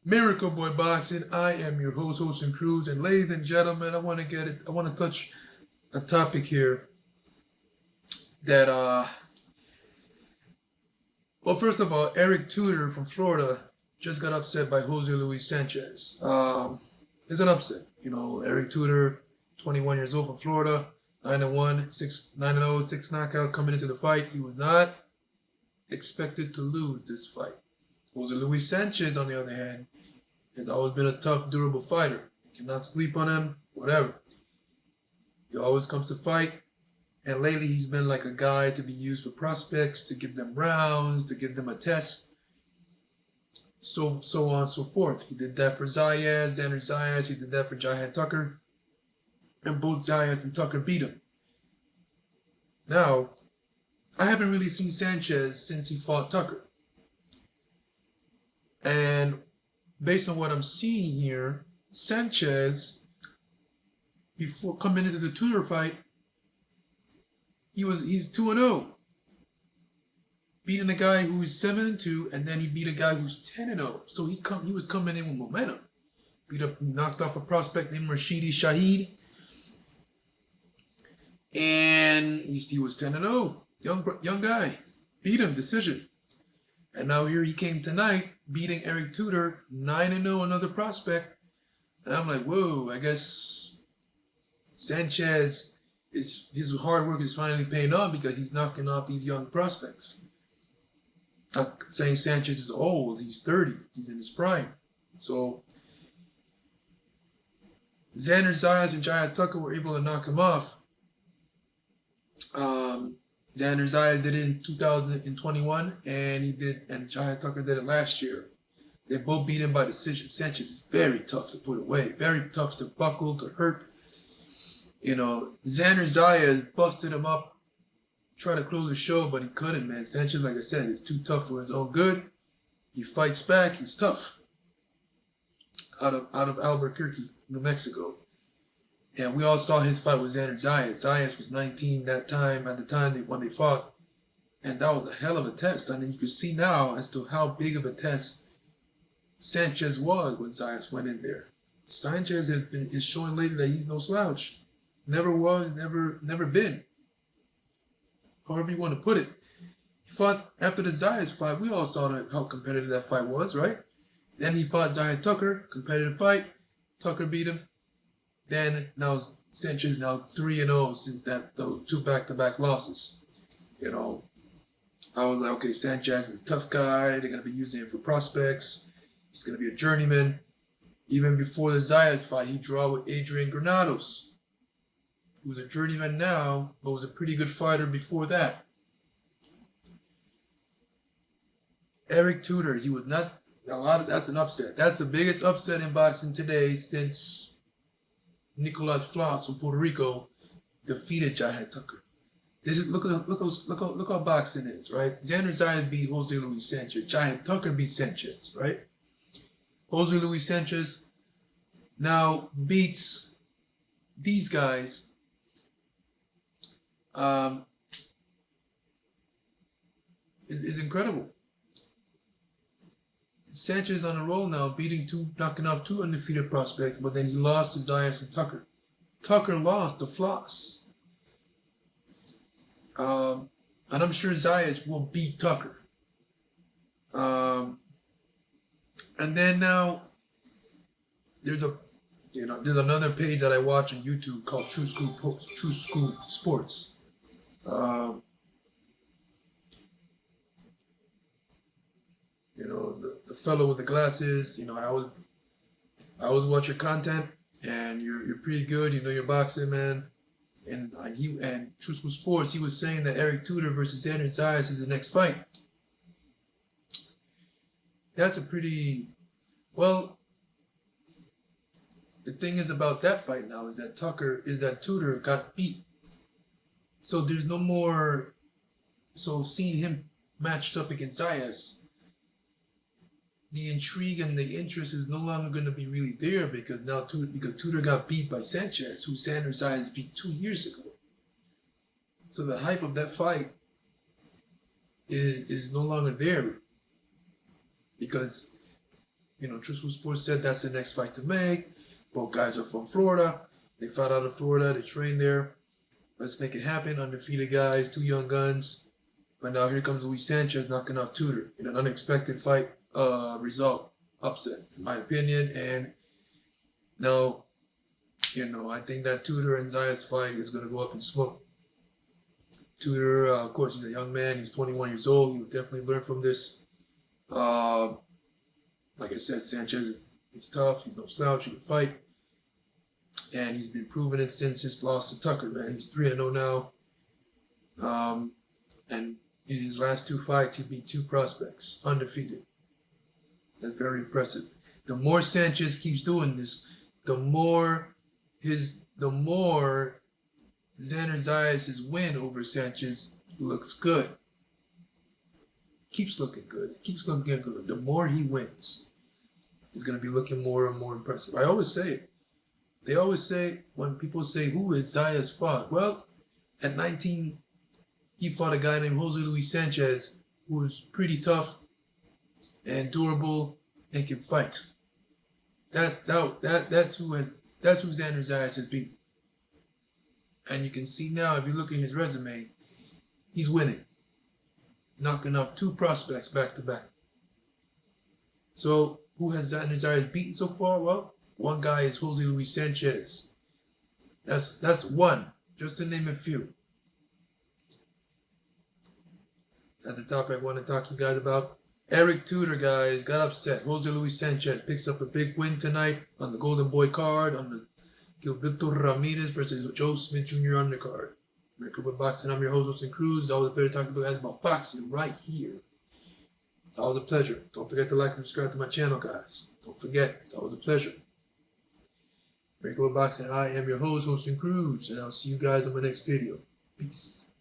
Miracle Boy Boxing. I am your host, Ocean Cruz, and ladies and gentlemen, I want to get it. I want to touch a topic here that, well, first of all, Eric Tudor from Florida just got upset by Jose Luis Sanchez. It's an upset, Eric Tudor, 21 years old from Florida, 9-1, 9-0, 6 knockouts coming into the fight. He was not expected to lose this fight. Jose Luis Sanchez, on the other hand, has always been a tough, durable fighter. You cannot sleep on him, whatever. He always comes to fight. And lately, he's been like a guy to be used for prospects, to give them rounds, to give them a test, so on and so forth. He did that for Xander Zayas. He did that for Jai Tucker. And both Zayas and Tucker beat him. Now, I haven't really seen Sanchez since he fought Tucker. And based on what I'm seeing here, Sanchez, before coming into the Tudor fight, he's 2-0, beating a guy who's 7-2, and then he beat a guy who's 10-0. So he was coming in with momentum. He knocked off a prospect named Rashidi Shaheed, and he was 10-0, young guy, beat him decision. And now here he came tonight, beating Eric Tudor, 9-0, another prospect. And I'm like, whoa, I guess Sanchez, his hard work is finally paying off because he's knocking off these young prospects. Not saying Sanchez is old, he's 30, he's in his prime. So Xander Zayas and Jai Tucker were able to knock him off. Xander Zayas did it in 2021, and Jai Tucker did it last year. They both beat him by decision. Sanchez is very tough to put away, very tough to buckle, to hurt. Xander Zayas busted him up, tried to close the show, but he couldn't, man. Sanchez, like I said, is too tough for his own good. He fights back, he's tough. Out of Albuquerque, New Mexico. And we all saw his fight with Xander Zayas. Zayas was 19 at the time when they fought. And that was a hell of a test. I mean, you can see now as to how big of a test Sanchez was when Zayas went in there. Sanchez is showing lately that he's no slouch. Never was, never been. However you want to put it. He fought after the Zayas fight. We all saw how competitive that fight was, right? Then he fought Jai Tucker, competitive fight. Tucker beat him. Then now Sanchez now 3-0 since those two back-to-back losses. I was like, okay, Sanchez is a tough guy. They're gonna be using him for prospects. He's gonna be a journeyman. Even before the Zayas fight, he drew with Adrian Granados, who's a journeyman now, but was a pretty good fighter before that. Eric Tudor, he was not that's an upset. That's the biggest upset in boxing today since Nicolas Floss from Puerto Rico defeated Jai Tucker. This is look how boxing is, right? Xander Zayas beat Jose Luis Sanchez. Jai Tucker beat Sanchez, right? Jose Luis Sanchez now beats these guys. Is incredible. Sanchez on a roll now, knocking off two undefeated prospects, but then he lost to Zayas and Tucker. Tucker lost to Floss. And I'm sure Zayas will beat Tucker. And then now there's another page that I watch on YouTube called True School Sports. The fellow with the glasses. I always watch your content, and you're pretty good. Your boxing, man. And True School Sports, he was saying that Eric Tudor versus Xander Zayas is the next fight. That's a pretty well. The thing is about that fight now is that Tudor got beat. So there's no more. So seeing him matched up against Zayas, the intrigue and the interest is no longer going to be really there because Tudor got beat by Sanchez, who Xander Zayas beat 2 years ago. So the hype of that fight is no longer there because Truthful Sports said that's the next fight to make. Both guys are from Florida. They fought out of Florida. They trained there. Let's make it happen. Undefeated guys, two young guns. But now here comes Luis Sanchez knocking out Tudor in an unexpected fight result. Upset, in my opinion. And now, I think that Tudor and Zayas fight is going to go up in smoke. Tudor, of course, he's a young man. He's 21 years old. He will definitely learn from this. Like I said, Sanchez is tough. He's no slouch. He can fight. And he's been proving it since his loss to Tucker, man. He's 3-0 now. And in his last two fights, he beat two prospects, undefeated. That's very impressive. The more Sanchez keeps doing this, the more Xander Zayas' win over Sanchez looks good. Keeps looking good. Keeps looking good. The more he wins, he's going to be looking more and more impressive. I always say it. They always say, when people say, who is Zayas fought? Well, at 19, he fought a guy named Jose Luis Sanchez, who's pretty tough and durable and can fight. That's who Xander Zayas has beat. And you can see now, if you look at his resume, he's winning. Knocking out two prospects back to back. So, who has Xander Zayas beaten so far? Well, one guy is Jose Luis Sanchez. That's one, just to name a few. That's the topic I want to talk to you guys about. Eric Tudor, guys, got upset. Jose Luis Sanchez picks up a big win tonight on the Golden Boy card on the Gilberto Ramirez versus Joe Smith Jr. undercard. American with Boxing. I'm your host, Wilson Cruz. It's always a pleasure talking to you guys about boxing right here. It's always a pleasure. Don't forget to like and subscribe to my channel, guys. Don't forget, it's always a pleasure. American with Boxing. I am your host, Wilson Cruz, and I'll see you guys on my next video. Peace.